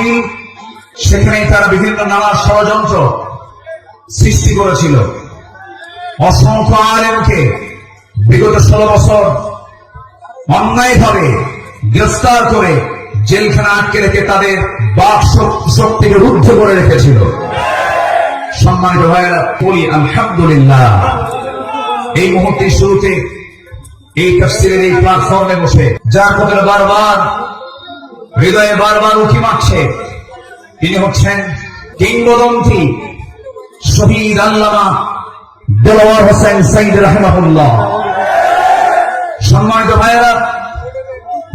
মাহফিল, সেখানেই তারা বিভিন্ন নানা ষড়যন্ত্র সৃষ্টি করেছিল। অসংখ্য আলেমকে বিগত 16 বছর অন্যায়ভাবে গ্রেফতার করে জেলখানা আটকে রেখে তাদের বাক শক্তিকে রুদ্ধ করে রেখেছিল। সম্মানিত ভাইয়েরা, বলি আলহামদুলিল্লাহ। এই মুহূর্তের শুরুতে এই তাফসীরের এই প্ল্যাটফর্মে বসে যার কথা বারবার হৃদয়ে বারবার উঁকি মারছে, তিনি হচ্ছেন কিংবদন্তি শহীদ আল্লামা দেলোয়ার হোসেন সাঈদ রাহিমাহুল্লাহ। সম্মানিত ভাইয়েরা,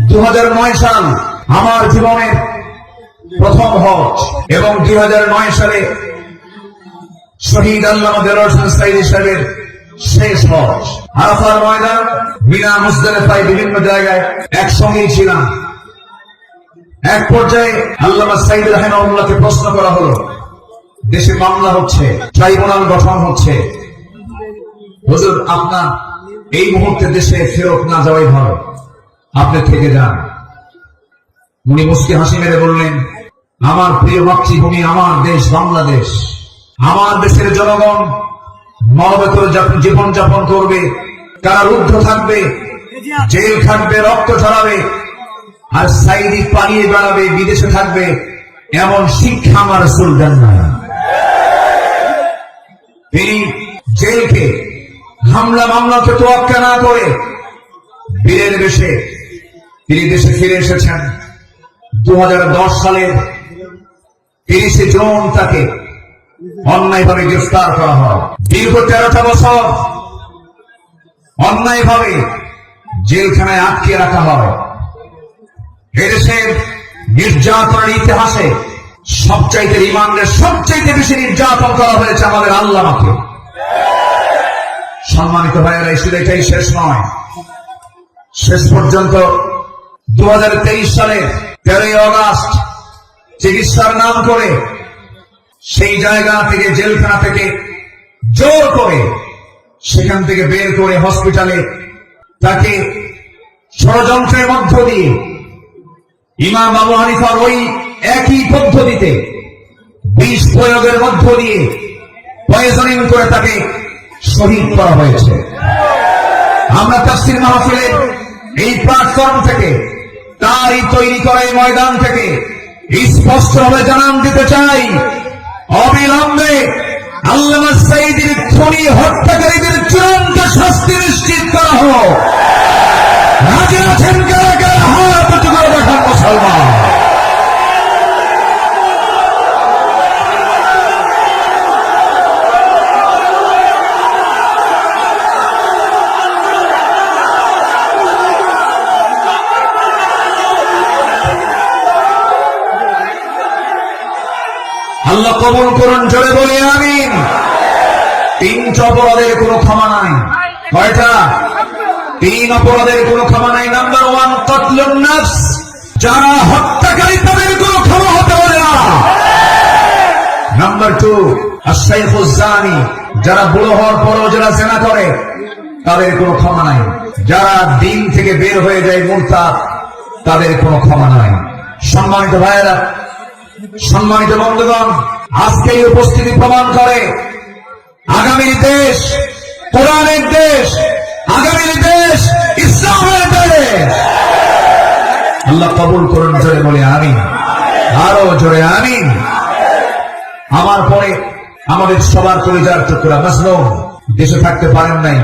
2009 সাল আমার জীবনের প্রথম হজ এবং 2009 সালে শহীদ আল্লামা দেলোয়ার হোসেন সাঈদী সাহেবের শেষ হজ। আরাফার ময়দান, মিনা, মুজদালিফায় বিভিন্ন জায়গায় একসঙ্গেই ছিলাম। এক পর্যায়ে আল্লামা সাঈদ রাহিমাহুল্লাহকে প্রশ্ন করা হলো, দেশে মামলা হচ্ছে, ট্রাইব্যুনাল গঠন হচ্ছে, হুজুর আপনার এই মুহূর্তে দেশে ফেরত না যাওয়াই ভালো, আপনি থেকে যান। উনি মুস্কি হাসি মেরে বললেন, আমার প্রিয় মাতৃভূমি, আমার দেশ বাংলাদেশ, আমার দেশের জনগণ মরবেতর জীবন যাপন করবে, কারারুদ্ধ থাকবে, জেল খাটবে, রক্ত ঝরাবে, আর সাঈদী পালিয়ে বেড়াবে, বিদেশে থাকবে, এমন শিক্ষা আমার রাসূল দেন না। তিনি জেলকে হামলা মামলাকে তোয়াক্কা না করে বীরের বেশে তিনি দেশে ফিরে এসেছেন। 2010 সালের 30 জুন তাকে অন্যায়ভাবে গ্রেফতার করা হয়। দীর্ঘ 13টা বছর অন্যায়ভাবে জেলখানায় আটকে রাখা হয়। এদেশের নির্যাতনের ইতিহাসে সবচাইতে রিমান্ডের সবচাইতে বেশি নির্যাতন করা হয়েছে আমাদের আল্লামাকে। সম্মানিত ভাইয়েরা, শুধু এটাই শেষ নয়, শেষ পর্যন্ত 2023 সালের 13ই আগস্ট চিকিৎসার নাম করে সেই জায়গা থেকে, জেলখানা থেকে জোর করে সেখান থেকে বের করে হসপিটালে তাকে ষড়যন্ত্রের মধ্য দিয়ে ইমাম আবু হানিফার ওই একই পদ্ধতিতে বিষ প্রয়োগের মধ্য দিয়ে পয়জনিং করে তাকে শহীদ করা হয়েছে। আমরা তাফসীর মাহফিলের এই প্ল্যাটফর্ম থেকে, তারই তৈরি করা এই ময়দান থেকে স্পষ্টভাবে জানান দিতে চাই, অবিলম্বে আল্লামা সাঈদীর খুনি হত্যাকারীদের চূড়ান্ত শাস্তি নিশ্চিত করা হোক। রাজি আছেন কারা কারা? হাত উঁচু করে দেখান মুসলমান। আল্লাহ কবুল করুন, জোরে বলি আমিন। 3 অপরাধের কোনো ক্ষমা নাই। কয়টা? 3 অপরাধের কোনো ক্ষমা নাই। নাম্বার 1 কতলুন নফস, যারা হত্যাকারী তাদের কোনো ক্ষমা হতে পারে না। নাম্বার 2 আশ-শাইখুজ জানি, যারা বুড়ো হওয়ার পরেও যারা জিনা করে তাদের কোনো ক্ষমা নাই। যারা দিন থেকে বের হয়ে যায় মুরতাদ, তাদের কোনো ক্ষমা নাই। সম্মানিত ভাইয়েরা, সম্মানিত বন্ধুগণ, আজকে এই উপস্থিতি প্রমাণ করে আগামীর দেশ কোরআনের দেশ, আগামীর দেশ ইসলামের দেশ। আল্লাহ কবুল করুন, জোরে বলে আমিন, আরো জোরে আমিন। আমার পরে আমাদের সবার কলিজার টুকরা মাজলুম দেশে থাকতে পারেন নাই,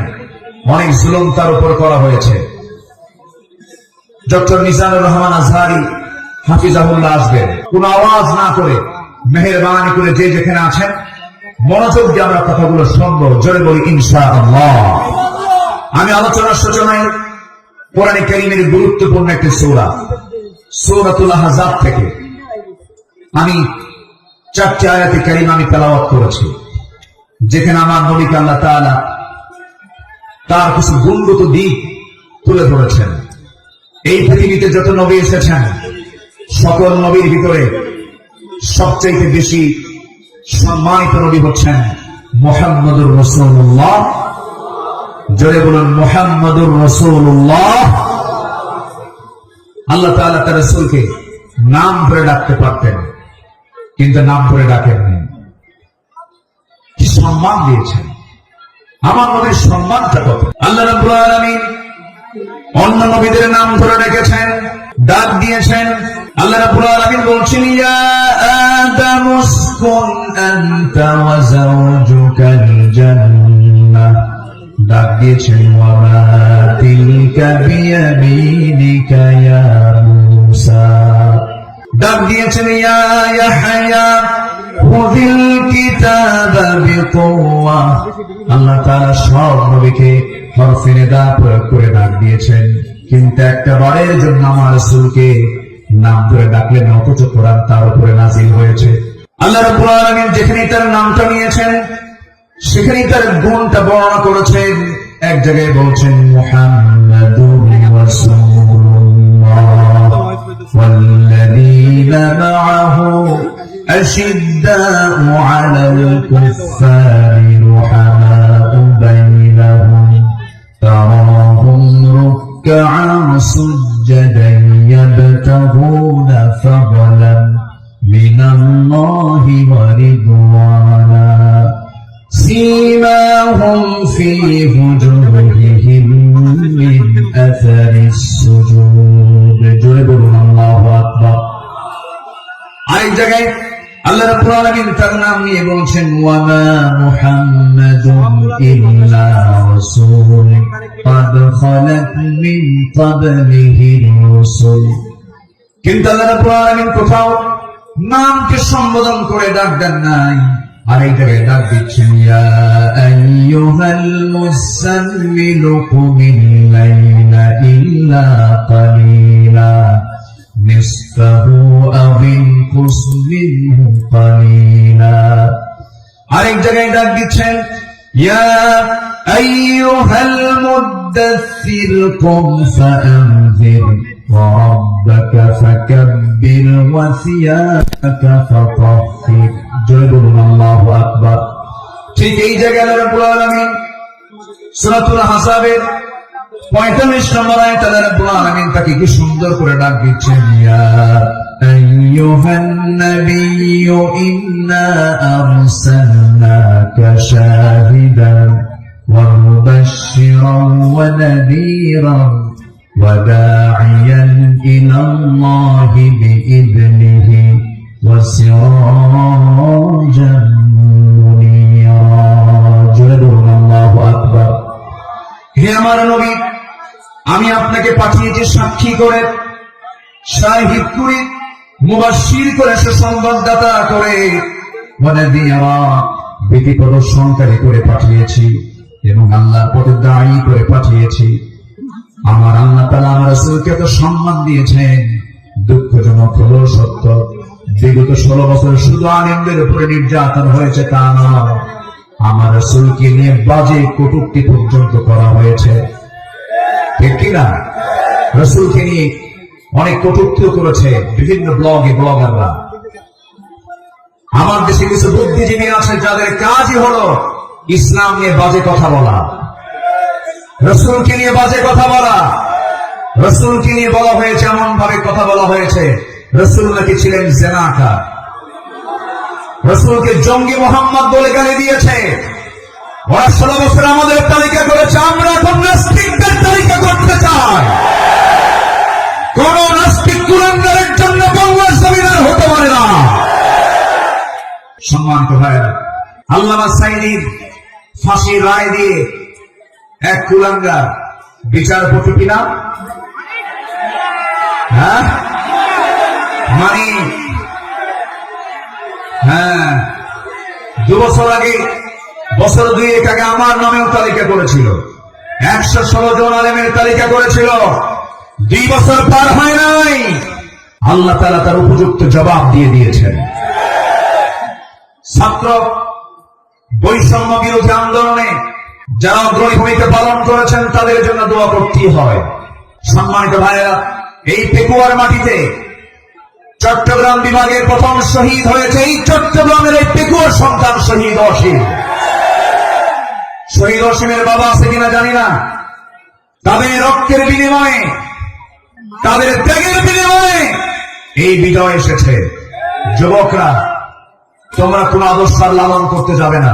অনেক জুলুম তার উপর করা হয়েছে। ডক্টর মিজানুর রহমান আজহারি হাফিজাহুল্লাহ আসবেন। কোন আওয়াজ না করে মেহেরবানি করে যে যেখানে আছেন মনোযোগ দিয়ে আমরা কথাগুলো শুনবো। জোরে বলি ইনশাআল্লাহ। আমি আলোচনার সূচনায় কোরআনে কারীমের গুরুত্বপূর্ণ একটি সূরা, সূরাতুল আহজাব থেকে আমি 4টি আয়াতে কারীমা আমি তেলাওয়াত করেছি, যেখানে আমার নবীকে আল্লাহ তাআলা তার কিছু গুণগত দিক তুলে ধরেছেন। এই পৃথিবীতে যত নবী এসেছেন, সকল নবীর ভিতরে সবচেয়ে বেশি সম্মানিত নবী হচ্ছেন মুহাম্মদুর রাসূলুল্লাহ। জোরে বলুন মুহাম্মদুর রাসূলুল্লাহ। আল্লাহ তাআলা তার রাসূলকে নাম ধরে ডাকতে পারতেন, কিন্তু নাম করে ডাকেননি। কি সম্মান দিয়েছেন, আমার নবীর সম্মানটা কত। আল্লাহ রাব্বুল আলামিন অন্য নবীদের নাম ধরে রেখেছেন, ডাক দিয়েছেন। আল্লাহ রাব্বুল আলামিন বলছেন, ইয়া আদামু উসকুন আনতা ওয়া যাওজুকাল জান্নাহ। ডাক দিয়েছেন, ওয়া মা তিলকা বিয়ামিনিকা ইয়া মূসা। ডাক দিয়েছেন, ইয়া ইয়াহইয়া খুযিল কিতাবা বিকুওয়া। আল্লাহ তাআলা সব নবীকে হরফে নিদা প্রয়োগ করে ডাক দিয়েছেন, কিন্তু একটা বারের জন্য আমার রাসূলকে নাম ধরে ডাকলেন, অথচ কোরআন তার উপরে নাযিল হয়েছে। আল্লাহ রাব্বুল আলামিন যেখানে তার নামটা নিয়েছেন সেখানে তার গুণটা বর্ণনা করেছেন। এক জায়গায় বলছেন, মুহাম্মাদুর রাসূলুল্লাহ ওয়াল্লাযীনা মা'আহু أشداء على الكفار رحماء بينهم تراهم ركعا سجدا يبتغون فضلا من الله ورضوانا سيماهم في وجوههم من أثر السجود جربوا الله أكبر। আরেক জায়গায় আল্লাহ রাব্বুল আলামিন তার নাম নিয়ে বলছেন, ওয়া মা মুহাম্মাদুন ইল্লা রাসূলুন ক্বাদ খালাত মিন ক্বাবলিহির রাসূল। কিন্তু আল্লাহ রাব্বুল আলামিন কোথাও নামকে সম্বোধন করে ডাক দেন নাই। আরেক জায়গায় ডাক দিচ্ছেন, ইয়া আইয়ুহাল মুসাম্মিলু কুমিল লাইলা ইল্লা কালিলা নিসফাহু আও ইনকুস মিনহু কালিলা। আরেক জায়গায় ডাক দিচ্ছেন, ইয়া আইয়ুহাল মুদ্দাসসির কুম ফাআনজির ওয়া রাব্বাকা ফাকাব্বির ওয়া সিয়াবাকা ফাতাহহির। জয় বলুন আল্লাহু আকবার। ঠিক এই জায়গায় আল্লাহ রাব্বুল আলামিন সূরাতুল আহজাবের 45 নম্বর আয়াতে আল্লাহ রাব্বুল আলামিন তাকে কি সুন্দর করে ডাক দিচ্ছেন, ইয়া আইয়ুহান নাবিয়্যু ইন্না আরসালনাকা শাহিদান ওয়া মুবাশশিরান ওয়া নাযীরান ওয়া দা'iয়ান ইলাল্লাহি বিইذনিহি ওয়া সিরাজান মুনীরা। জোরে বলুন আল্লাহু আকবার। হে আমার নবী, আমি আপনাকে পাঠিয়েছি সাক্ষী করে, শাহিদ করে, মুবাশশির করে, সুসংবাদদাতা করে, ওয়া নাযীরা ভীতি প্রদর্শনকারী করে পাঠিয়েছি, এবং আল্লাহর পথে দায়ী করে পাঠিয়েছি। আমার আল্লাহ তাআলা আমার রাসূলকে এত সম্মান দিয়েছেন, দুঃখজনক হলো সত্য, বিগত 16 বছর শুধু আলেমদের উপরে নির্যাতন হয়েছে তা নয়, আমার রাসূলকে নিয়ে বাজে কটূক্তি পর্যন্ত করা হয়েছে। ঠিক কিনা? রাসূলকে নিয়ে অনেক কটূক্তিও করেছে বিভিন্ন ব্লগাররা। আমার দেশে কিছু বুদ্ধিজীবী আছে যাদের কাজই হলো ইসলাম নিয়ে বাজে কথা বলা, রাসূলকে নিয়ে বাজে কথা বলা। রাসূলকে নিয়ে বলা হয়েছে, এমন ভাবে কথা বলা হয়েছে, রাসূল নাকি ছিলেন জেনাকার, রাসূলকে জঙ্গি মোহাম্মদ বলে গালি দিয়েছে। ওরা 16 বছর আমাদের তালিকা করেছে, আমরা এখন নাস্তিকদের তালিকা করতে চাই। কোন নাস্তিক কুলাঙ্গারের জন্য বাংলার জমিন আর হতে পারে না। সম্মানিত ভাইরা, আল্লামা সাঈদীর ফাঁসির রায় দিয়ে এক কুলাঙ্গার বিচারপতি কিনা, হ্যাঁ মানে, হ্যাঁ 2 বছর আগে, বছর 2 আগে আমার নামেও তালিকা করেছিল, 116 জন আলেমের তালিকা করেছিল। 2 বছর পার হয় নাই, আল্লাহ তাআলা তার উপযুক্ত জবাব দিয়ে দিয়েছেন। ছাত্র বৈষম্য বিরোধী আন্দোলনে যারা অগ্রণী ভূমিকা পালন করেছেন তাদের জন্য দোয়া করতেই হয়। সম্মানিত ভাইয়েরা, এই পেকুয়ার মাটিতে চট্টগ্রাম বিভাগের প্রথম শহীদ হয়েছে এই চট্টগ্রামের এই পেকুয়ার সন্তান শহীদ অসীম। শহীদ অসীমের বাবা আছে কিনা জানি না, তাদের রক্তের বিনিময়ে, তাদের ত্যাগের বিনিময়ে এই বিজয় এসেছে। যুবকরা তোমরা কোন আদর্শ লালন করতে যাবে না।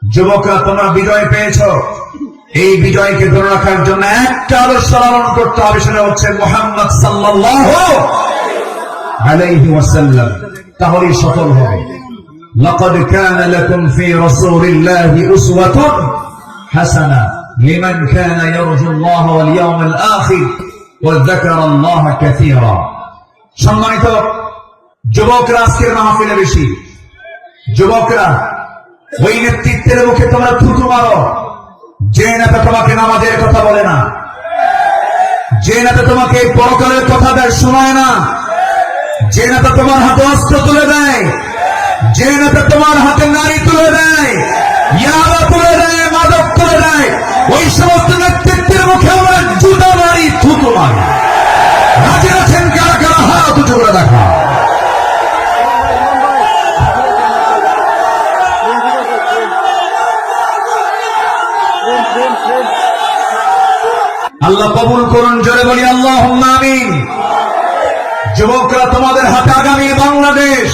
যুবকরা তোমরা বিজয় পেয়েছ, এই বিজয়কে ধরে রাখার জন্য একটা আদর্শ লালন করতে হবে, সেটা হচ্ছে মুহাম্মদ সাল্লাল্লাহু আলাইহি ওয়াসাল্লাম। তাহলেই সফল হবে। লাকাদ কানা লাকুম ফি রাসূলিল্লাহি উসওয়াতুন হাসানা লিমান কানা ইয়ারজু আল্লাহ ওয়াল ইয়াউমাল আখির ওয়া যাকারা আল্লাহ কাসীরা। সম্মানিত যুবকরা, আজকের মাহফিলে বেশি যুবকরা, ওই নেতৃত্বের মুখে তোমরা থুতু মারো যে নেতা তোমাকে নামাজের কথা বলে না, যে নেতা তোমাকে পরকালের কথা শোনায় না, যে নেতা তোমার হাতে অস্ত্র তুলে দেয়, যে নেতা তোমার হাতে নারী তুলে দেয়, ইয়াবা তুলে দেয়, মাদক তুলে দেয়, ওই সমস্ত নেতৃত্বের মুখে আমরা জুতা মারি, থুতু মারি। রাজি আছেন কারা কারা? হাত উঁচু করে দেখা। আল্লাহ কবুল করুন, জোরে বলি আল্লাহুম্মা আমিন। যুবকরা, তোমাদের হাতে আগামী বাংলাদেশ,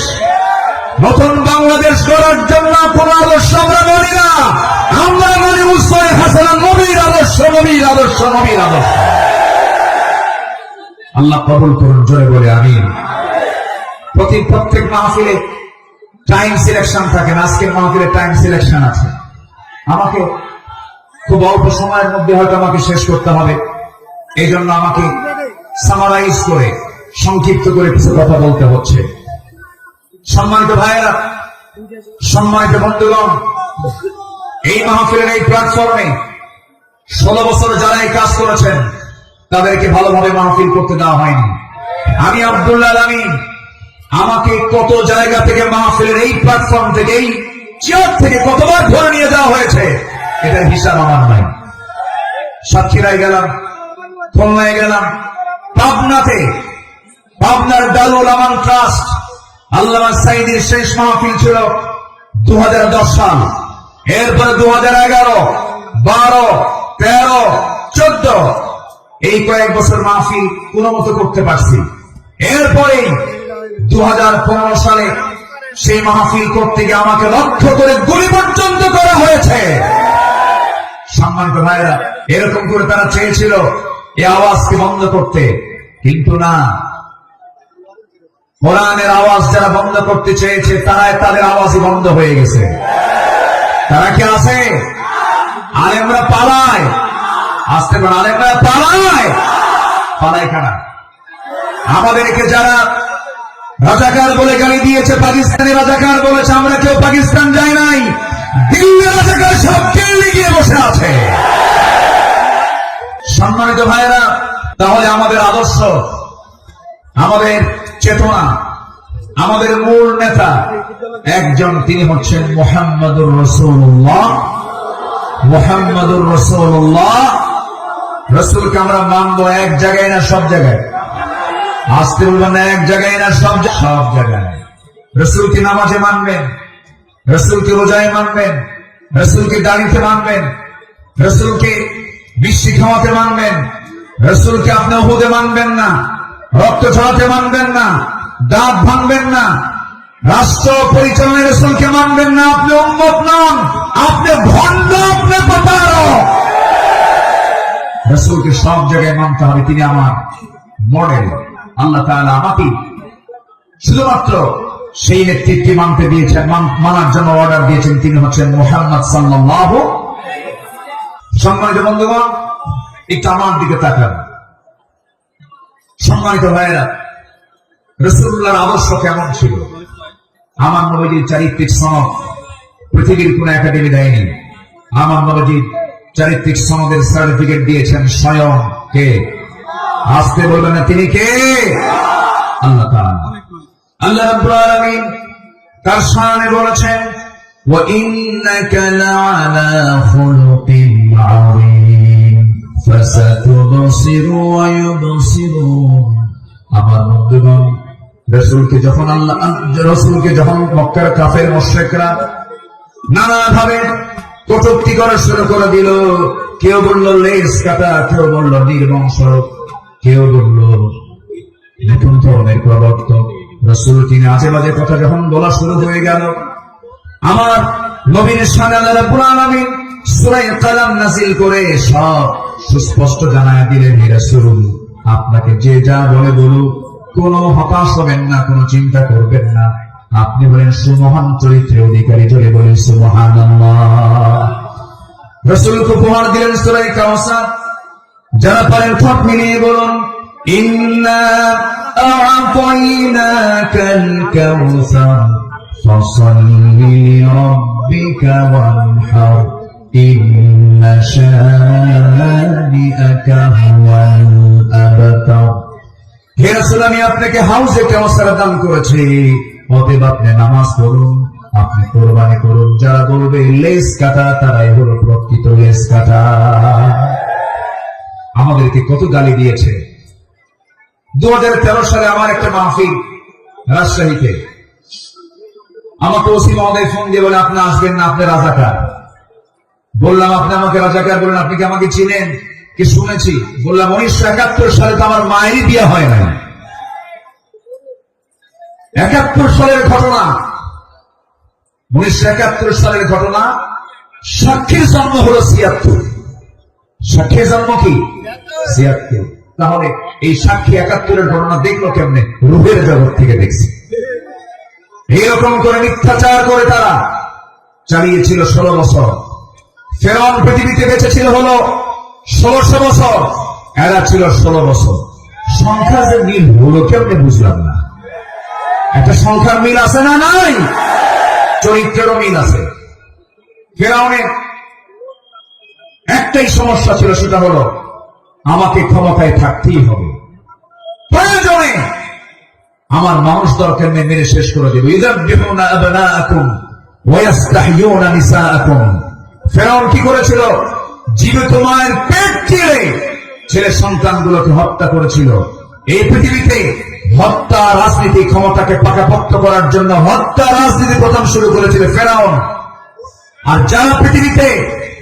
নতুন বাংলাদেশ গড়ার জন্য কোন আদর্শ আমরা মানি না, আমরা মানি উসওয়া হাসানা, নবীর আদর্শ, নবীর আদর্শ, নবীর আদর্শ। আল্লাহ কবুল করুন, জোরে বলি আমিন। প্রত্যেক মাহফিলে টাইম সিলেকশন থাকে না, আজকের মাহফিলে টাইম সিলেকশন আছে। আমাকে খুব অল্প সময়ের মধ্যে হয়তো আমাকে শেষ করতে হবে, এই জন্য আমাকে সামারাইজ করে, সংক্ষিপ্ত করে কিছু কথা বলতে হচ্ছে। সম্মানিত ভাইয়েরা, সম্মানিত বন্ধুগণ, এই মাহফিলের এই প্ল্যাটফর্মে 16 বছর যারা এই কাজ করেছেন তাদেরকে ভালোভাবে মাহফিল করতে দেওয়া হয়নি। আমি আব্দুল্লাহ আমিন, আমাকে কত জায়গা থেকে মাহফিলের এই প্ল্যাটফর্ম থেকে, এই চেয়ার থেকে কতবার ধরে নিয়ে যাওয়া হয়েছে, এটার হিসাব আমার নাই। সাতক্ষীরায় গেলাম, খুলনায় গেলাম, পাবনাতে, পাবনার দারুল আমান ট্রাস্ট আল্লামা সাঈদীর শেষ মাহফিল ছিল 2010 সাল। এরপরে 2011, 12, 13, 14 এই কয়েক বছর মাহফিল কোন মতো করতে পারছি। এরপরে 2015 সালে সেই মাহফিল করতে গিয়ে আমাকে লক্ষ্য করে গুলি পর্যন্ত করা হয়েছে। সম্মানিত ভাইরা, এরকম করে তারা চেয়েছিল এই আওয়াজকে বন্ধ করতে, কিন্তু না, কোরআনের আওয়াজ যারা বন্ধ করতে চেয়েছে তাদের আওয়াজই বন্ধ হয়ে গেছে। তারা কি আছে? আলেমরা পালায়, আসতে পারে, আলেমরা পালায়, পালায় কারা? আমাদেরকে যারা রাজাকার বলে গালি দিয়েছে, পাকিস্তানি রাজাকার বলেছে, আমরা কেউ পাকিস্তান যাই নাই, দিল্লি রাজাকার সব দিল্লি গিয়ে বসে আছে। সম্মানিত ভাইয়েরা, তাহলে আমাদের আদর্শ, আমাদের চেতনা, আমাদের মূল নেতা একজন, তিনি হচ্ছেন মুহাম্মাদুর রাসূলুল্লাহ। মুহাম্মাদুর রাসূলুল্লাহ, রাসূলকে আমরা মানব এক জায়গায় না সব জায়গায়? আসতে বলবেন না, এক জায়গায় না সব জায়গায়। রাসূলকে নামাজে মানবেন, রাসূলকে রোজায় মানবেন, রাসূলকে দাড়িতে মানবেন, রাসূলকে মিষ্টি খাওয়াতে মানবেন, রাসূলকে আপনি উহুদে মানবেন না, রক্ত ছড়াতে মানবেন না, দাঁত ভাঙবেন না, রাষ্ট্র পরিচালনায় রাসূলকে মানবেন না, আপনি উম্মত নন, আপনি ভণ্ড, আপনি প্রতারক। রাসূলকে সব জায়গায় মানতে হবে, তিনি আমার মডেল। আল্লাহ তাআলা আমাকে শুধুমাত্র সেই নেতৃত্বে মানতে দিয়েছেন, মানার জন্য অর্ডার দিয়েছেন, তিনি হচ্ছেন মুহাম্মদ সাল্লাল্লাহু। সম্মানিত বন্ধুগণ, একটু আমার দিকে তাকান। সম্মানিত ভাইয়েরা, রাসূলুল্লাহর আদর্শ কেমন ছিল? আমার নবীজির চারিত্রিক সনদ পৃথিবীর কোন একাডেমি দেয়নি। আমার নবীজির চারিত্রিক সনদের সার্টিফিকেট দিয়েছেন স্বয়ং কে? আসতে বলবেন না, তিনি কে? আল্লাহ তাআলা। আল্লাহ রাব্বুল আলামিন তার শানে বলেছেন, ওয়া ইন্নাকা লাআলা খুলুকিন আযীম ফাসাতুবসিরু ওয়া ইউবসিরুন। আমার বন্ধুগণ, রাসূলকে যখন মক্কার কাফের মুশরিকরা নানাভাবে কটূক্তি করা শুরু করে দিল, কেউ বলল লেজ কাটা, কেউ বলল নির্বংশ, কেউ বলল নতুন ধরনের প্রবর্তক, রাসূল তিনি আজে বাজে কথা যখন বলা শুরু হয়ে গেল, আমার নবীর শানে আল্লাহ রাব্বুল আলামিন সূরা কালাম নাযিল করে সব সুস্পষ্ট জানায় দিলেন, হে রাসূল আপনাকে যে যা বলে বলুক কোনো হতাশ হবেন না, কোনো চিন্তা করবেন না, আপনি বলেন সুমহান চরিত্রের অধিকারী, জোরে বলেন সুবহানাল্লাহ। রাসূলকে উপহার দিলেন সূরা কাউসার। যারা পারেন ঠোঁট মিলিয়ে বলুন, ইন্না আ'তাইনাকাল কাউসার ফাসাল্লি লিরাব্বিকা ওয়ানহার ইন্না শানিআকা হুয়াল আবতার। হে রাসূল আমি আপনাকে হাউজে কাউসার দান করেছি, অতএব আপনি নামাজ পড়ুন, আপনি কোরবানি করুন। যারা বলবে লেস কাটা, তারাই হলো প্রকৃত লেস কাটা। আমাদেরকে কত গালি দিয়েছে। 2013 সালে আমার একটা মাহফিল রাজশাহীতে, আমাকে ওসি মহোদয় ফোন দিয়ে বলে আপনি আসবেন না, আপনি রাজাকার। বললাম আপনি আমাকে রাজাকার বলেন, আপনি কি আমাকে চিনেন কি শুনেছি? বললাম 1971 সালে তো আমার মায়েরই বিয়ে হয় নাই। 71 সালের ঘটনা, 1971 সালের ঘটনা। সাক্ষীর জন্ম হলো 76, সাক্ষীর জন্ম কি 76। তাহলে এই সাক্ষী 71-এর ঘটনা দেখলো কেমনে? রূহের জগৎ থেকে দেখছে। এইরকম করে মিথ্যাচার করে তারা চালিয়েছিল 16 বছর। ফেরাউন পৃথিবীতে বেঁচে ছিল হলো 1600 বছর, এরা ছিল 16 বছর। সংখ্যা যে মিল হলো কেমনে বুঝলাম না। একটা সংখ্যার মিল আছে না নাই? চরিত্রেরও মিল আছে। ফেরাউনের একটাই সমস্যা ছিল, সেটা হলো আমাকে ক্ষমতায় থাকতেই হবে, প্রয়োজনে আমার মানুষ দরকার নেই, মেরে শেষ করে দেব। ইযাববিহুনা আবনাআকুম ওয়া ইস্তাহইয়ুনা নিসাআকুম। ফেরাউন কি করেছিল? জীবিত মায়ের পেট চিরে ছেলে সন্তানগুলোকে হত্যা করেছিল। এই পৃথিবীতে হত্যা রাজনীতি, ক্ষমতাকে পাকাপোক্ত করার জন্য হত্যা রাজনীতি প্রথম শুরু করেছিল ফেরাউন। আর যারা পৃথিবীতে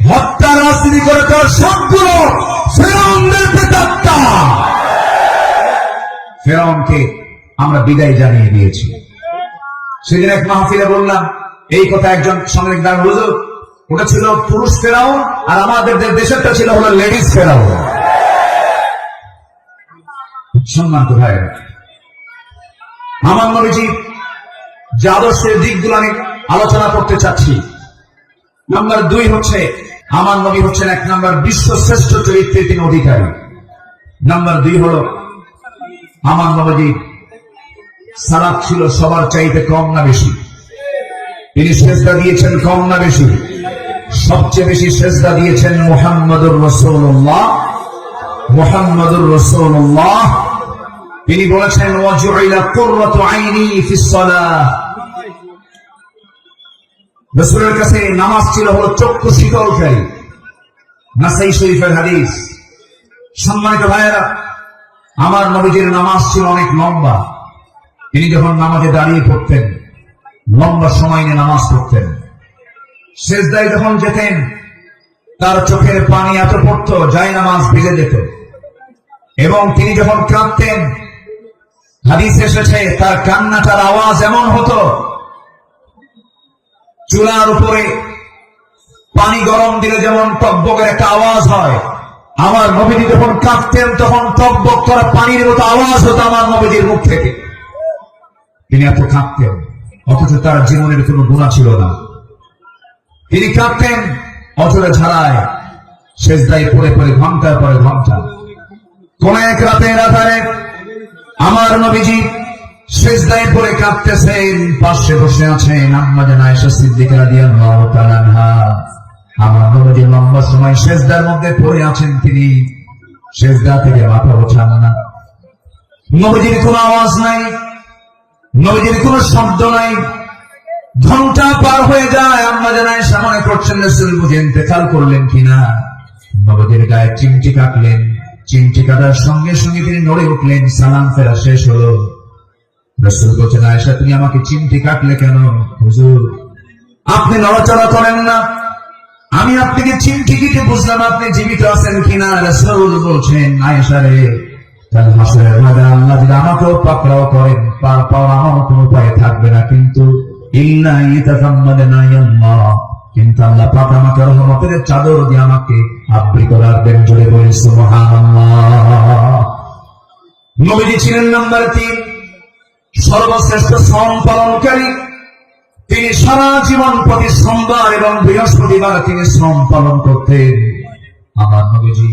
হত্যা রাজনীতি করে তার সবগুলো ফেরাউনদের প্রেতাত্মা। ফেরাউনকে আমরা বিদায় জানিয়ে দিয়েছি। সেদিন এক মাহফিলে বললাম এই কথা, একজন সামরিক দাঁড় হুজুর, ওটা ছিল পুরুষ ফেরাউন আর আমাদের দেশেরটা ছিল হলো লেডিস ফেরাউন। সম্মান তো ভাই, আমার নবীজি যে আদর্শের দিকগুলো আমি আলোচনা করতে চাচ্ছি, নাম্বার 2 হচ্ছে আমার নবী হচ্ছেন 1 নাম্বার বিশ্ব শ্রেষ্ঠ চরিত্রের তিনি অধিকারী। নাম্বার 2 হলো আমার নবীজি সালাত ছিল সবার চাইতে কম না বেশি? তিনি সেজদা দিয়েছেন কম না বেশি? সবচেয়ে বেশি সেজদা দিয়েছেন মুহাম্মদুর রাসূলুল্লাহ। মুহাম্মদুর রাসূলুল্লাহ তিনি বলেছেন ওয়াজুইলা কুররাতু আইনি ফিস সালাহ। রাসূলের কাছে নামাজ ছিল হলো চক্ষু শীতলকারী। নাসাই শরীফের হাদিস। সম্মানিত ভাইয়েরা, আমার নবীজির নামাজ ছিল অনেক লম্বা। তিনি যখন নামাজে দাঁড়িয়ে পড়তেন লম্বা সময় নিয়ে নামাজ পড়তেন। সেজদায় যখন যেতেন তার চোখের পানি এত পড়তো যায় নামাজ ভিজে যেত। এবং তিনি যখন কাঁদতেন, হাদিস এসেছে তার কান্নাটার আওয়াজ এমন হতো, চুলার উপরে পানি গরম দিলে যেমন টকবকের একটা আওয়াজ হয়, আমার নবীজি যখন কাঁদতেন তখন টকবক করা পানির মতো আওয়াজ হতো আমার নবীজির মুখ থেকে। তিনি এত কাঁদতেন, অথচ তার জীবনের কোনো গুনাহ ছিল না। তিনি কাঁদতেন অঝরে ঝাড়ায়, সেজদায় পড়ে পড়ে ঘন্টার পরে ঘন্টা। কোন এক রাতের আধারে আমার নবীজি সেজদায় পড়ে কাঁদতেছেন, পাশে বসে আছেন আম্মা জান আয়েশা সিদ্দিকা রাদিয়াল্লাহু তাআলা আনহা। আমার নবীজি লম্বা সময় সেজদার মধ্যে পড়ে আছেন, তিনি সেজদা থেকে মাথা ওঠান না। নবীজির কোনো আওয়াজ নাই, নবীজির কোনো শব্দ নাই। ঘন্টা পার হয়ে যায়, আম্মা জান আয়েশা মনে করছেন রাসূল বুঝে ইন্তেকাল করলেন কিনা। নবীজির গায়ে চিমটি কাটলেন, চিমটি কাটার সঙ্গে সঙ্গে তিনি নড়ে উঠলেন। সালাম ফেরা শেষ হলো। রাসূল বলছেন, আয়েশা তুমি আমাকে চিমটি কাটলে কেন? হুজুর আপনি নড়াচড়া করেন না, আমি আপনাকে চিমটি কেটে বুঝলাম আপনি জীবিত আছেন কিনা। রাসূল বলছেন, আয়েশা রে কাল হাসরের ময়দানে আল্লাহ যদি আমাকেও পাকড়াও করেন, পার পাওয়ার আমার কোনো উপায় থাকবে না। কিন্তু ইল্লা ইয়াতাকাম্মাদানা আল্লাহ, কিন্তু আল্লাহ পাক আমাকে রহমতের চাদর দিয়ে আমাকে আবৃত রাখবেন। জোরে বলি সুবহানাল্লাহ। নবীজি ছিলেন নাম্বার 3 সর্বশ্রেষ্ঠ শ্রম পালনকারী। তিনি সারা জীবন প্রতি সোমবার এবং বৃহস্পতিবার তিনি শ্রম পালন করতেন। আমার নবীজি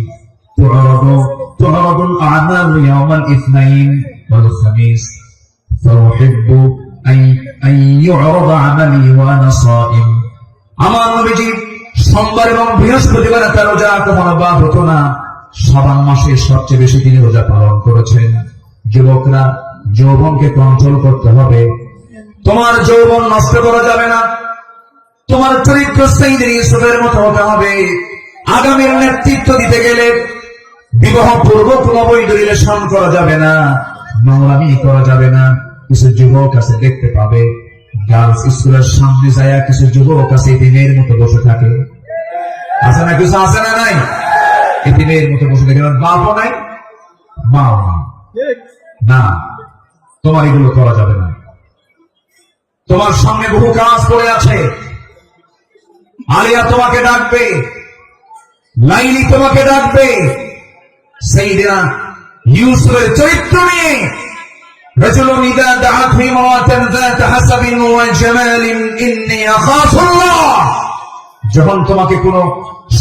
তুরাদুল আ'মাল ইয়াওমাল ইসনাইন ওয়াল খামিস ফাউহিব্বু আন ইউ'রাদা আমালি ওয়া আনা সাইম। আমার নবীজি সোমবার এবং বৃহস্পতিবার তার রোজা কখনো বাদ হতো না। শাবান মাসে সবচেয়ে বেশি তিনি রোজা পালন করেছেন। যুবকরা, যৌবনকে কন্ট্রোল করতে হবে। তোমার যৌবন নষ্ট করা যাবে না। তোমার চরিত্র সাইয়েদনা ইউসুফের মতো হতে হবে। আগামীর নেতৃত্ব দিতে গেলে বিবাহ পূর্ব কোনো বৈধ রিলেশন করা যাবে না, নোংরামি করা যাবে না। কিছু যুবক আছে দেখতে পাবে গার্লস স্কুলের সামনে যায় কিছু যুবক আছে এতিমের মতো বসে থাকে। আছে না? কিছু আছে না? নাই? এতিমের মতো বসে থাকে, বাপও নাই মাও নাই। না, তোমার এগুলো করা যাবে না। তোমার সামনে বহু কাজ পড়ে আছে। আলিয়া তোমাকে ডাকবে, লাইলি তোমাকে ডাকবে। সাইয়েদনা ইউসুফের চরিত্র নিয়ে রাজুলুন ইযা দাআতহু ইমরাতান যাত হাসাবিন ওয়া জামালিন ইন্নী আখাফুল্লাহ। যখন তোমাকে কোন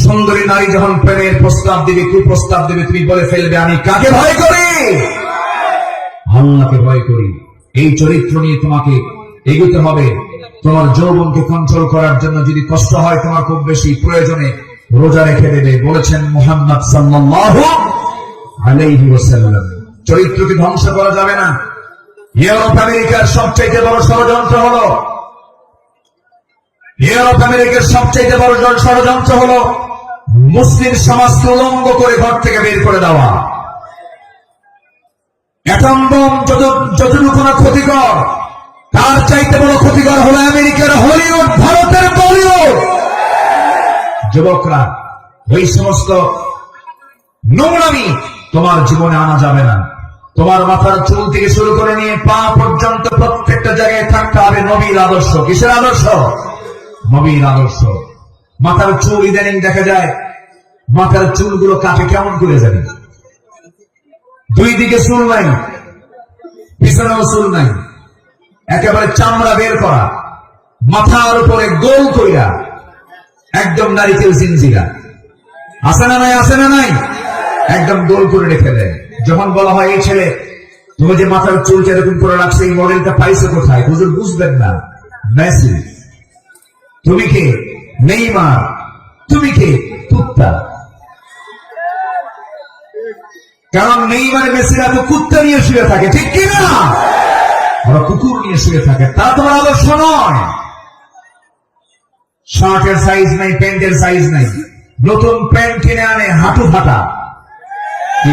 সুন্দরী নারী যখন প্রেমের প্রস্তাব দেবে, কুপ্রস্তাব দেবে, তুমি বলে ফেলবে আমি কাকে ভয় করি? আল্লাহকে ভয় করি। এই চরিত্র নিয়ে তোমাকে এগোতে হবে। তোমার যৌবনকে কন্ট্রোল করার জন্য যদি কষ্ট হয় তোমার খুব বেশি, প্রয়োজনে রোজা রেখে দেবে। বলেছেন মুহাম্মদ সাল্লাল্লাহু আলাইহি ওয়াসাল্লাম, চরিত্রকে ধ্বংস করা যাবে না। ইউরোপ আমেরিকার সবচেয়ে বড় ষড়যন্ত্র হলো মুসলিম সমাজকে উলঙ্গ করে ঘর থেকে বের করে দেওয়া। অ্যাটম বোম যতটুকু না ক্ষতিকর, তার চাইতে বড় ক্ষতিকর হলো আমেরিকার হলিউড, ভারতের বলিউড। যুবকরা, ওই সমস্ত নোংরামি তোমার জীবনে আনা যাবে না। তোমার মাথার চুল থেকে শুরু করে নিয়ে পা পর্যন্ত প্রত্যেকটা জায়গায় থাকতে হবে নবীর আদর্শ। কিসের আদর্শ? নবীর আদর্শ। মাথার চুল ইদানিং দেখা যায় মাথার চুলগুলো কাটে কেমন করে জানি, দুই দিকে চুল নাই, পিছনেও চুল নাই, একেবারে চামড়া বের করা, মাথার উপরে গোল কইরা একদম নারিকেল জিনজিরা। আছে না নাই? আছে না নাই? একদম গোল করে রেখে দেয়। যখন বলা হয় এই ছেলে তুমি যে মাথার চুলটা এরকম করে রাখছে, এই মডেলটা পাইছে কোথায়? হুজুর বুঝবেন না। মেসি। তুমি কে? নেইমার। তুমি কে? কুত্তা। কারণ নেইমার মেসিরা তো কুত্তা নিয়ে শুয়ে থাকে, ঠিক কিনা? ওরা কুকুর নিয়ে শুয়ে থাকে। তা তোমার আদর্শ নয়। শার্টের সাইজ নাই, প্যান্টের সাইজ নাই, নতুন প্যান্ট কিনে আনে হাঁটু ফাটা।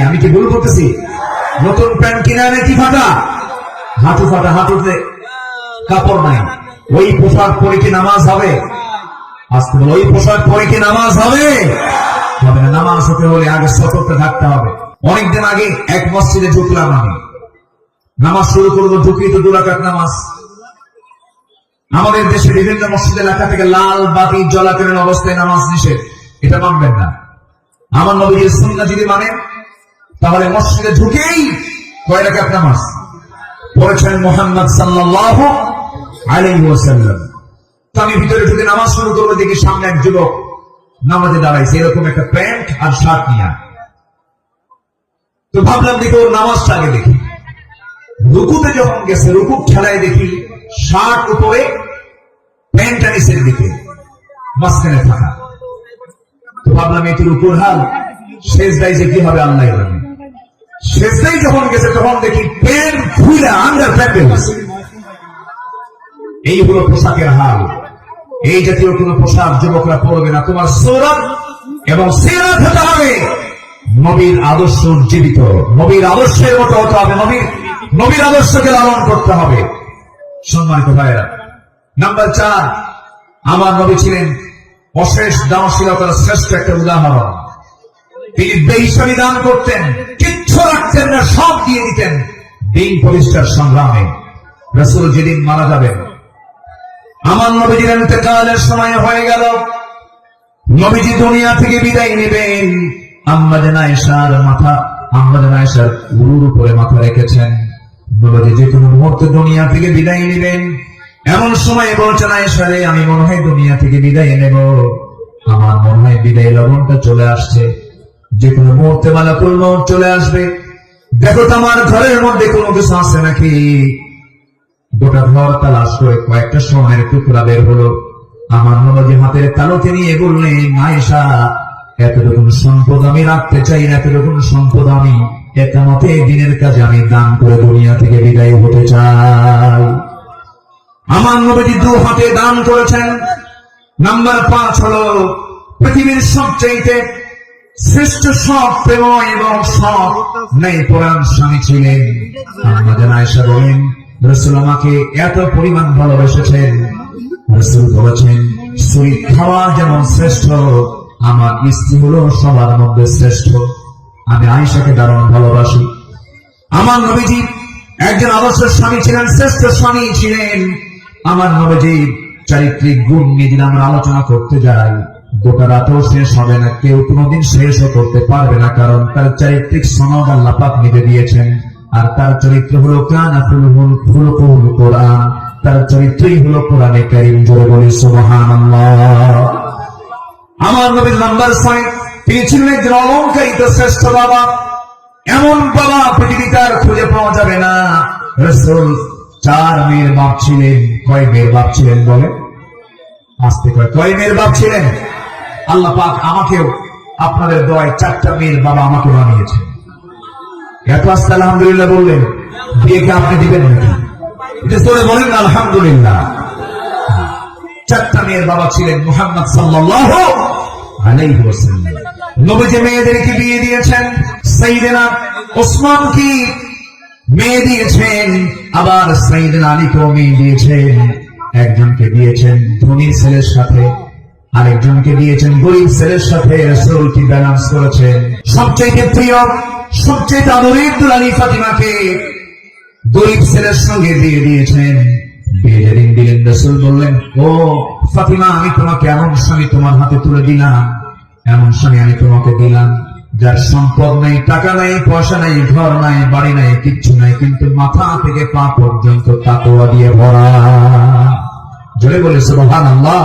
আমি কি ভুল করতেছি? নতুন প্যান্ট কিনে আনে কি ফাটা? হাঁটু ফাটা, হাঁটুতে কাপড় নাই। ওই পোশাক পরে কি নামাজ হবে? আজকে বলো, ওই পোশাক পরে কি নামাজ হবে? হবে না। নামাজ হতে হলে আগে সতর্ক থাকতে হবে। অনেকদিন আগে এক মসজিদে ঢুকলাম আমি, নামাজ শুরু করবো, ঢুকি তো 2 রাকাত নামাজ। আমাদের দেশে বিভিন্ন মসজিদে লেখা থেকে লাল বাতি জ্বলাকালীন অবস্থায় নামাজ নিষেধ। এটা মানবেন না। আমার নবীর সুন্নাহ যদি মানেন তাহলে মসজিদে ঢুকেই কয় রাকাত নামাজ পড়েছেন মুহাম্মদ সাল্লাল্লাহু আলাইহি ওয়াসাল্লাম। তো আমি ভিতরে ঢুকে নামাজ শুরু করবো, দেখি সামনে এক যুবক নামাজে দাঁড়াইছে, এরকম একটা প্যান্ট আর শার্ট নিয়ে। তো ভাবলাম দেখি ওর নামাজটা আগে দেখি। রুকুতে যখন গেছে, রুকু ঠেলায় দেখি শার্ট উপরে, প্যান্টটা নিচের দিকে, মাঝখানে থাকা। তো ভাবলাম এটি রুকুর হাল, সেজদায় যে কি হবে আল্লাহ জানে। সেজদায় যখন গেছে তখন দেখি প্যান্ট খুলে আন্ডার প্যান্ট হয়েছে। এই হলো পোশাকের হাল। এই জাতীয় কোন পোশাক যুবকরা পরবে না। তোমার সূরত এবং সিরাত হতে হবে নবীর আদর্শ জীবিত, নবীর আদর্শের মতো হতে হবে, নবীর আদর্শকে লালন করতে হবে। সম্মানিত ভাইয়েরা, নাম্বার 4, আমার নবী ছিলেন অশেষ দানশীলতার শ্রেষ্ঠ একটা উদাহরণ। তিনি বেহিসাবি দান করতেন, কিচ্ছু কিচ্ছু রাখতেন না, সব দিয়ে দিতেন দিন প্রতিষ্ঠার সংগ্রামে। রাসূল যেদিন মারা যাবেন, আমার নবীজির ইন্তেকালের সময় হয়ে গেল, নবীজি দুনিয়া থেকে বিদায় নেবেন। আম্মা জান আয়েশার উরুর উপরে মাথা রেখেছেন। নবীজি যে কোনো মুহূর্তে দুনিয়া থেকে বিদায় নেবেন। এমন সময় বলছেন, আয়েশা রে, আমি মনে হয় দুনিয়া থেকে বিদায় নেব, আমার মনে হয় বিদায় লগনটা চলে আসছে, যে কোনো মুহূর্তে মালাকুল মউত চলে আসবে। দেখো তো আমার ঘরের মধ্যে কোনো কিছু আছে নাকি। গোটা ঘর তালাশ করে কয়েকটা সোনার টুকরা বের হলো। আমার নবী হাতের তালুতে নিয়ে বললেন, আয়েশা, এতটুকু সম্পদ আমি রাখতে চাই না, এতটুকু সম্পদ আমি একামতে দিনের কাজে আমি দান করে দুনিয়া থেকে বিদায় হতে চাই। আমার নবীজি দু হাতে দান করেছেন। নাম্বার 5 হলো পৃথিবীর সবচেয়ে শ্রেষ্ঠ সব প্রেম এবং সব ন্যায়পরায়ণ স্বামী ছিলেন। আম্মা জান আয়েশা বলেন, রাসূল আমাকে এত পরিমাণ ভালোবেসেছেন, রাসূল বলেছেন, শরীর খাওয়া যেমন শ্রেষ্ঠ, আমার স্ত্রী হলো সবার মধ্যে শ্রেষ্ঠ। আমি আয়েশাকে দারুণ ভালোবাসি। আমার নবীজি একজন আদর্শ স্বামী ছিলেন, শ্রেষ্ঠ স্বামী ছিলেন। আমার নবীজির চারিত্রিক গুণ নিয়ে যদি আমরা আলোচনা করতে যাই, গোটা রাতও শেষ হবে না, কেউ কোনোদিন শেষও করতে পারবে না, কারণ তার চারিত্রিক সনদ আল্লাহ পাক নিতে দিয়েছেন। আর তার চরিত্র হলো কানা খুলুকুল কোরআন, তার চরিত্রই হলো কোরআনে কারীম। জোরে বলি সুবহানাল্লাহ। আমার নবীর নাম্বার 6, তিনি ছিলেন একজন অলংকারিত শ্রেষ্ঠ বাবা। এমন বাবা পৃথিবীতে আর খুঁজে পাওয়া যাবে না। রাসূল 4 মেয়ের বাপ ছিলেন। কয় মেয়ের বাপ ছিলেন বলে? আস্তে কয় মেয়ের বাপ ছিলেন? আল্লাহ পাক আমাকেও আপনাদের দোয়ায় 4টা মেয়ের বাবা আমাকে বানিয়েছেন। এত আস্তে আলহামদুলিল্লাহ বললেন, বিয়েকে আপনি দিবেন নাকি? এটা জোরে বলেন আলহামদুলিল্লাহ। 4টা মেয়ের বাবা ছিলেন মুহাম্মদ সাল্লাল্লাহু আলাইহি ওয়াসাল্লাম। নবীজি মেয়েদেরকে বিয়ে দিয়েছেন। সাইয়েদনা ওসমানকে মেয়ে দিয়েছেন, আবার সাইয়েদনা আলীকেও মেয়ে দিয়েছেন। একজনকে দিয়েছেন ধনীর ছেলের সাথে, আরেকজনকে দিয়েছেন গরিব ছেলের সাথে। রাসূল কি ব্যালেন্স করেছেন। সবচেয়ে প্রিয়, সবচেয়ে আদরের দুলালী ফাতিমাকে গরিব ছেলের সঙ্গে দিয়ে দিয়েছেন। বিয়ে যেদিন দিলেন, রাসূল বললেন, ও ফাতিমা, আমি তোমাকে এমন স্বামী তোমার হাতে তুলে দিলাম, এমন স্বামী আমি তোমাকে দিলাম, যার সম্পদ নাই, টাকা নাই, পয়সা নাই, ঘর নাই, বাড়ি নাই, কিচ্ছু নাই, কিন্তু মাথা থেকে পা পর্যন্ত তাকওয়া দিয়ে ভরা। জোরে বলে সুবহানাল্লাহ।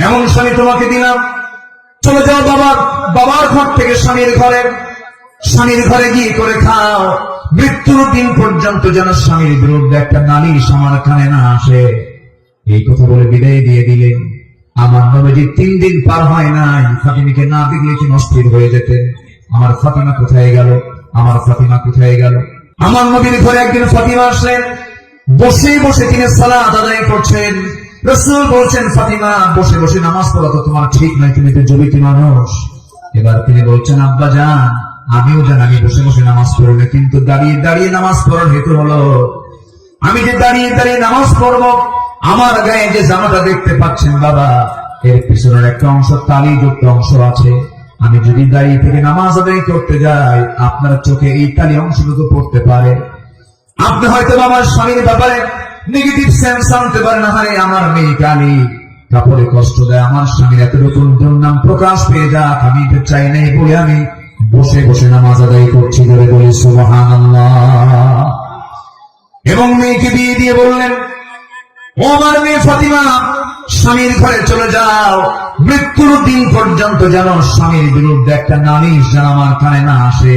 এমন স্বামী তোমাকে দিলাম। চলে যাও বাবার ঘর থেকে স্বামীর ঘরে গিয়ে করে খাও। মৃত্যুর দিন পর্যন্ত যেন স্বামীর বিরুদ্ধে একটা নালিশ আমার কানে না আসে। এই কথা বলে বিদায় দিয়ে দিলেন। আমার নবীজি 3 দিন পার হয় নাই, ফাতিমাকে না দেখলে কি অস্থির হয়ে যেতেন। আমার ফাতিমা কোথায় গেল, আমার ফাতিমা কোথায় গেল। আমার নবীর ঘরে একদিন ফাতিমা আসলেন। বসে বসে তিনি সালাত আদায় করছেন। রাসূল বলছেন, ফাতিমা, বসে বসে নামাজ পড়া তো তোমার ঠিক নয়, তুমি তো যুবতী মানুষ। এবার তিনি বলছেন, আব্বা জান, আমিও জানি আমি বসে বসে নামাজ পড়ি না, কিন্তু দাঁড়িয়ে দাঁড়িয়ে নামাজ পড়ার হেতু হলো, আমি যে দাঁড়িয়ে দাঁড়িয়ে নামাজ পড়বো, আমার গায়ে যে জামাটা দেখতে পাচ্ছেন বাবা, এর পিছনের একটা অংশ তালিযুক্ত অংশ আছে। আমি যদি দাঁড়িয়ে থেকে নামাজ আদায় করতে যাই, আপনার চোখে এই তালি অংশটুকু পড়তে পারে। আপনি হয়তো আমার স্বামীর ব্যাপারে নেগেটিভ সেন্স আনতে পারেন, হারে আমার মেয়ে কালী কাপড়ে কষ্ট দেয়, আমার স্বামীর এতটুকু দুর্নাম প্রকাশ পেয়ে যাক, আমি এটা চাই নাই বলে আমি বসে বসে নামাজ আদায় করছি। ধরে বলি সুবহানাল্লাহ। এবং মেয়েকে বিয়ে দিয়ে বললেন, ও আমার মেয়ে ফাতিমা, স্বামীর ঘরে চলে যাও, মৃত্যুর দিন পর্যন্ত যেন স্বামীর বিরুদ্ধে একটা নালিশ যেন আমার কানে না আসে।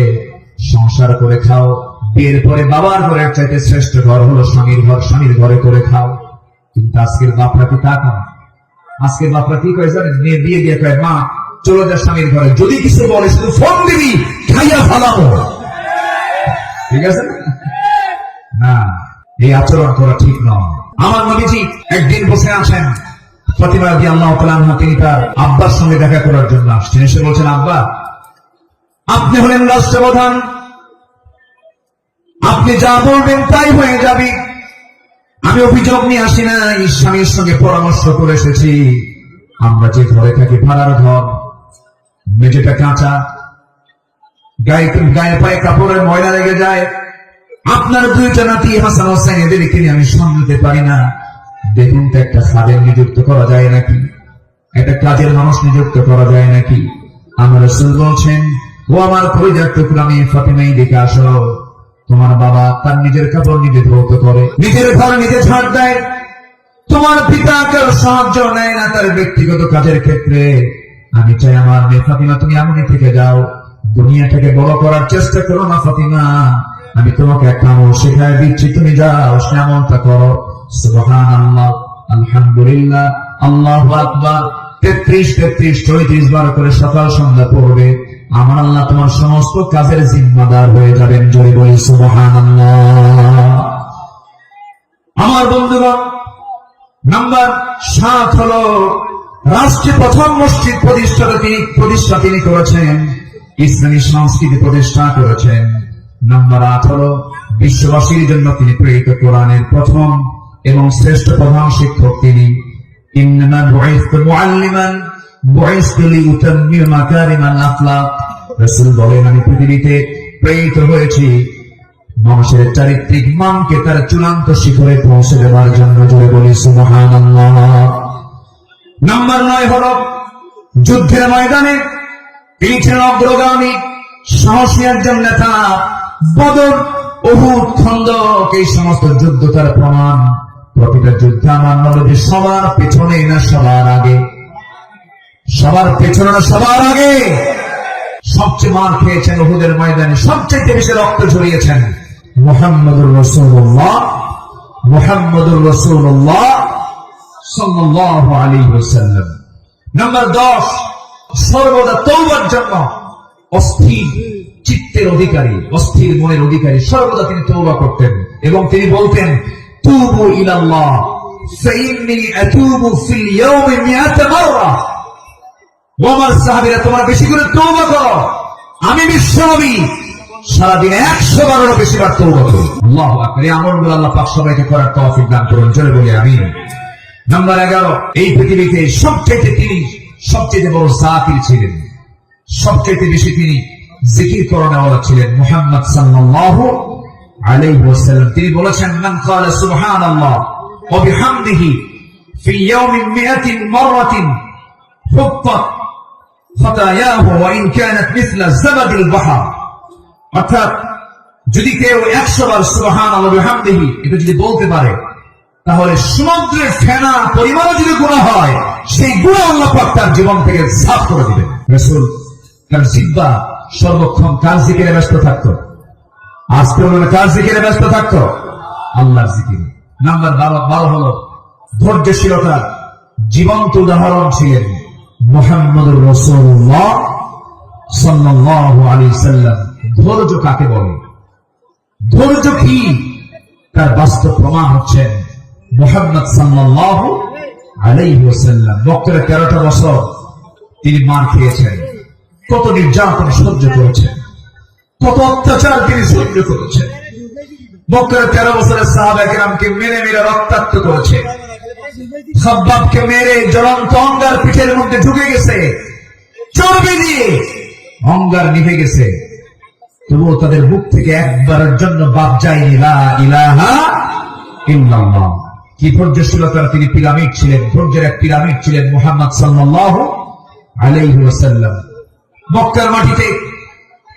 সংসার করে খাও, বিয়ের পরে বাবার ঘরের চাইতে শ্রেষ্ঠ ঘর হলো স্বামীর ঘর, স্বামীর ঘরে করে খাও। কিন্তু আজকের বাপরা কি তা কয়? আজকের বাপরা কি কয় জানেন? মেয়ে বিয়ে দিয়ে কয়, মা চলে যা স্বামীর ঘরে, যদি কিছু বলে শুধু ফোন দিবি, খাইয়া ফালাবো। ঠিক আছে না? এই আচরণ করা ঠিক নয়। আমার নবীজি একদিন বসে আছেন, ফাতিমা রাদিয়াল্লাহু তাআলা আনহা তিনি তার আব্বার সঙ্গে দেখা করার জন্য আসছেন। এসে বলছেন, আব্বা, আপনি হলেন রাষ্ট্রপ্রধান, আপনি যা বলবেন তাই হয়ে যাবে। আমি অভিযোগ নিয়ে আসি না, স্বামীর সঙ্গে পরামর্শ করে এসেছি। আমরা যে ঘরে থাকি ভাড়ার ঘর, মেঝেটা কাঁচা, গায়ে পায়ে কাপড়ের ময়লা লেগে যায়, আপনার দুইটা নাতি হাসান হোসেন এদেরকে আমি সামলাতে পারি না, দেখুন তো একটা খাদেম নিযুক্ত করা যায় নাকি, একটা কাজের মানুষ নিযুক্ত করা যায় নাকি? আমার রাসূল বলছেন, ও আমার কলিজার টুকরা মেয়ে ফাতিমা, দিকে আসো। তোমার বাবা তার নিজের কাপড় নিজে ধৌত করে, নিজের ঘর নিজে ঝাড় দেয়, তোমার পিতা কেউ সাহায্য নেয় না তার ব্যক্তিগত কাজের ক্ষেত্রে। আমি চাই আমার মেয়ে ফাতিমা তুমি এমনই থেকে যাও, দুনিয়াটাকে বড় করার চেষ্টা করো না ফাতিমা, আমি তোমাকে একটা আমল শেখায় দিচ্ছি, তুমি যাও এমনটা করো। সুবহানাল্লাহ, আলহামদুলিল্লাহ, আল্লাহু আকবার 33 বার করে সকাল সন্ধ্যা পড়বে, আমার আল্লাহ তোমার সমস্ত কাজের জিম্মাদার হয়ে যাবেন। জোরে বলি সুবহানাল্লাহ। আমার বন্ধুগণ, নাম্বার 7 হলো রাষ্ট্রে প্রথম মসজিদ প্রতিষ্ঠা তিনি করেছেন, ইসলামী সংস্কৃতি প্রতিষ্ঠা করেছেন। নাম্বার 8 হলো বিশ্ববাসীর জন্য তিনি প্রেরিত কোরআনের প্রথম এবং শ্রেষ্ঠ প্রধান শিক্ষক তিনি। ইন্নামা বুইসতু মুআল্লিমান বুইসতু লিউতাম্মিমা মাকারিমাল আখলাক। রাসূল বলেন, আমি পৃথিবীতে প্রেরিত হয়েছি মানুষের চারিত্রিক মানকে তার চূড়ান্ত শিখরে পৌঁছে দেওয়ার জন্য। জোরে বলি সুবহানাল্লাহ। নাম্বার 9 হলো যুদ্ধের ময়দানে তিনি ছিলেন অগ্রগামী, সাহসী একজন নেতা। বদর, উহুদ, খন্দক এই সমস্ত যুদ্ধ তার প্রমাণ। প্রতিটা যুদ্ধে আমার নবী সবার পেছনে না সবার আগে, সবার পেছনে না সবার আগে। সবচেয়ে মার খেয়েছেন উহুদের ময়দানে, সবচেয়ে বেশি রক্ত ঝরিয়েছেন মুহাম্মদুর রাসূলুল্লাহ সাল্লাল্লাহু আলাইহি ওয়াসাল্লাম। নাম্বার 10, সর্বদা তওবার জন্য অস্থির চিত্তের অধিকারী, অস্থির মনের অধিকারী, সর্বদা তিনি তওবা করতেন এবং তিনি বলতেন, তুবু ইলাল্লাহ ফাইন্নী আতুবু ফিল ইয়াউমি 100 মাররা। ও আমার সাহাবীরা, তোমরা বেশি করে তওবা করো, আমি বিশ্বনবী সারাদিন 100 বারেরও বেশি বার তওবা করি। আল্লাহু আকবার। এই আমলগুলো আল্লাহ পাক সবাইকে করার তৌফিক দান করুন। জোরে বলি আমিন। নাম্বার 11, এই পৃথিবীতে তিনি সবচেয়ে বড় জাকির ছিলেন, সবচেয়ে বেশি তিনি জিকির করানোওয়ালা ছিলেন মুহাম্মদ সাল্লাল্লাহু আলাইহি ওয়াসাল্লাম। তিনি বলেছেন, মান ক্বালা সুবহানাল্লাহ ওয়া বিহামদিহি ফি ইয়াউমিন 100 মাররাতিন হুত্তাত খাতায়াহু ওয়া ইন কানাত মিসলা জাবাদিল বাহর। অর্থাৎ যদি কেউ 100 বার সুবহানাল্লাহ ওয়া বিহামদিহি এটা যদি বলতে পারে, তাহলে সমুদ্রের ফেনা পরিমাণও যদি গুনাহ হয়, সেই গুনাহ আল্লাহ পাক তার জীবন থেকে সাফ করে দিবেন। রাসূল তার জিহ্বা সর্বক্ষণ কার জিকিরে ব্যস্ত থাকতো? আজকে ওনারা কার জিকিরে ব্যস্ত থাকতো? আল্লাহর জিকিরে। নাম্বার 12 হলো ধৈর্যশীলতার জীবন্ত উদাহরণ ছিলেন মুহাম্মদুর রাসূলুল্লাহ সাল্লাল্লাহু আলাইহি সাল্লাম। ধৈর্য কাকে বলে, ধৈর্য কি, তার বাস্তব প্রমাণ হচ্ছেন মুহাম্মদ সাল্লাল্লাহু আলাইহি ওয়াসাল্লাম। বক্তরে 13টা বছর তিনি মার খেয়েছেন, কত নির্যাতন সহ্য করেছেন, কত অত্যাচার তিনি সহ্য করেছেন। বক্তরে 13 বছরের সাহাবা কিরামকে মেরে মেরে রক্তাক্ত করেছে, খাব্বাবকে মেরে জ্বলন্ত অঙ্গার পিঠের মধ্যে ঢুকে গেছে, চর্বি দিয়ে অঙ্গার নিভে গেছে, তবুও তাদের মুখ থেকে একবারের জন্য বাদ যায়নি লা ইলাহা ইল্লাল্লাহ। কি ধৈর্যশীলতার তিনি পিরামিড ছিলেন, ধৈর্যের এক পিরামিড ছিলেন মুহাম্মদ সাল্লাল্লাহু আলাইহি ওয়াসাল্লাম। মক্কার মাটিতে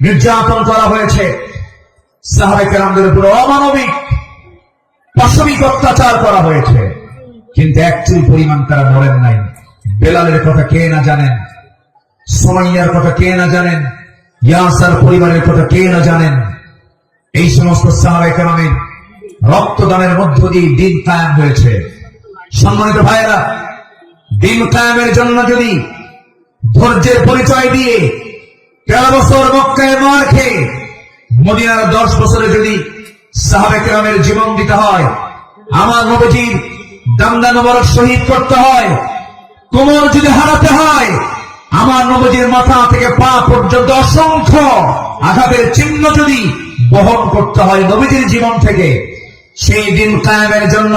নির্যাতন করা হয়েছে, সাহাবায়ে কেরামদের উপর অমানবিক পাশবিক অত্যাচার করা হয়েছে, কিন্তু এক চুল পরিমাণ তারা মরেন নাই। বেলালের কথা কে না জানেন, সুমাইয়ার কথা কে না জানেন, ইয়াসার পরিবারের কথা কে না জানেন। এই সমস্ত সাহাবায়ে কেরামের রক্তদানের মধ্য দিয়ে দিন কায়েম হয়েছে। সম্মানিত ভাইয়েরা, দিন কায়েমের জন্য যদি ধৈর্যের পরিচয় দিয়ে 13 বছর মক্কায় মার খেয়ে মদিনার 10 বছরে যদি সাহাবায়ে কেরামের জীবন দিতে হয়, আমার নবীজির দামদান মোবারক শহীদ করতে হয়, কোমর যদি হারাতে হয়, আমার নবীজির মাথা থেকে পা পর্যন্ত অসংখ্য আঘাতের চিহ্ন যদি বহন করতে হয় নবীজির জীবন থেকে, সেই দিন কায়েমের জন্য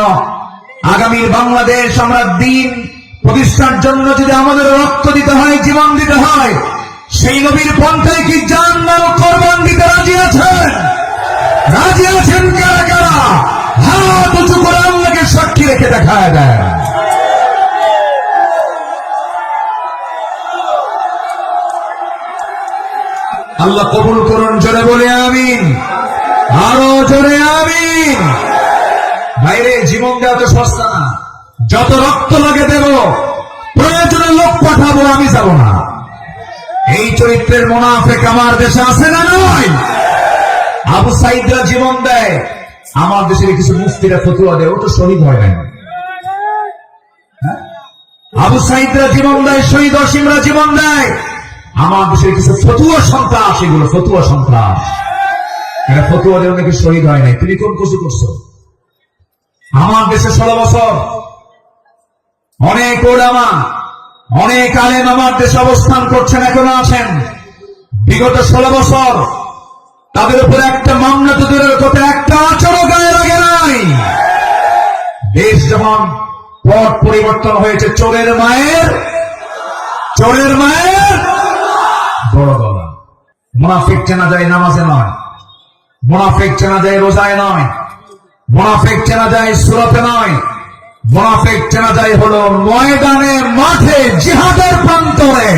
আগামীর বাংলাদেশ আমরা দিন প্রতিষ্ঠার জন্য যদি আমাদের রক্ত দিতে হয়, জীবন দিতে হয়, সেই নবীর পন্থায় কি জান মাল কোরবান দিতে রাজি আছেন? রাজি আছেন কারা কারা? হাত উঁচু করে আল্লাহকে সাক্ষী রেখে দেখায় দেয়। আল্লাহ কবুল করুন, জোরে বলে আমিন, আরো জোরে আমিন। বাইরে জীবন দেওয়া তো সস্তা না, যত রক্ত লাগে দেব, প্রয়োজনে লোক পাঠাবো, আমি যাব না। এই চরিত্রের মুনাফিক আমার দেশে আছে না নয়? আবু সাইদরা জীবন দেয়, আমার দেশের কিছু মুফতিরা ফতোয়া দেয়, ও তো শহীদ হয় নাই। আবু সাইদরা জীবন দেয়, শহীদ অসীমরা জীবন দেয়, আমার দেশের কিছু ফতুয়া সন্ত্রাস, এগুলো ফতুয়া সন্ত্রাস, এরা ফতুয়া দেয় নাকি শহীদ হয় নাই। তুমি কোন কিছু করছো? আমার দেশে 16 বছর অনেক ওলামা, অনেক আলেম আমার দেশে অবস্থান করছেন, এখনো আছেন। বিগত 16 বছর তাদের উপরে একটা মামলা তো দূরের কথা, একটা আচরণ গায়ে লাগে নাই। দেশ যখন পট পরিবর্তন হয়েছে, চোরের মায়ের বড় গলা। মুনাফিক চেনা যায় নামাজে নয়, মুনাফিক চেনা যায় রোজায় নয়, মুনাফিক চেনা যায় সূরাতে নয়, মুনাফিক চেনা যায় হলো ময়দানে, মাঠে, জিহাদের প্রান্তরে।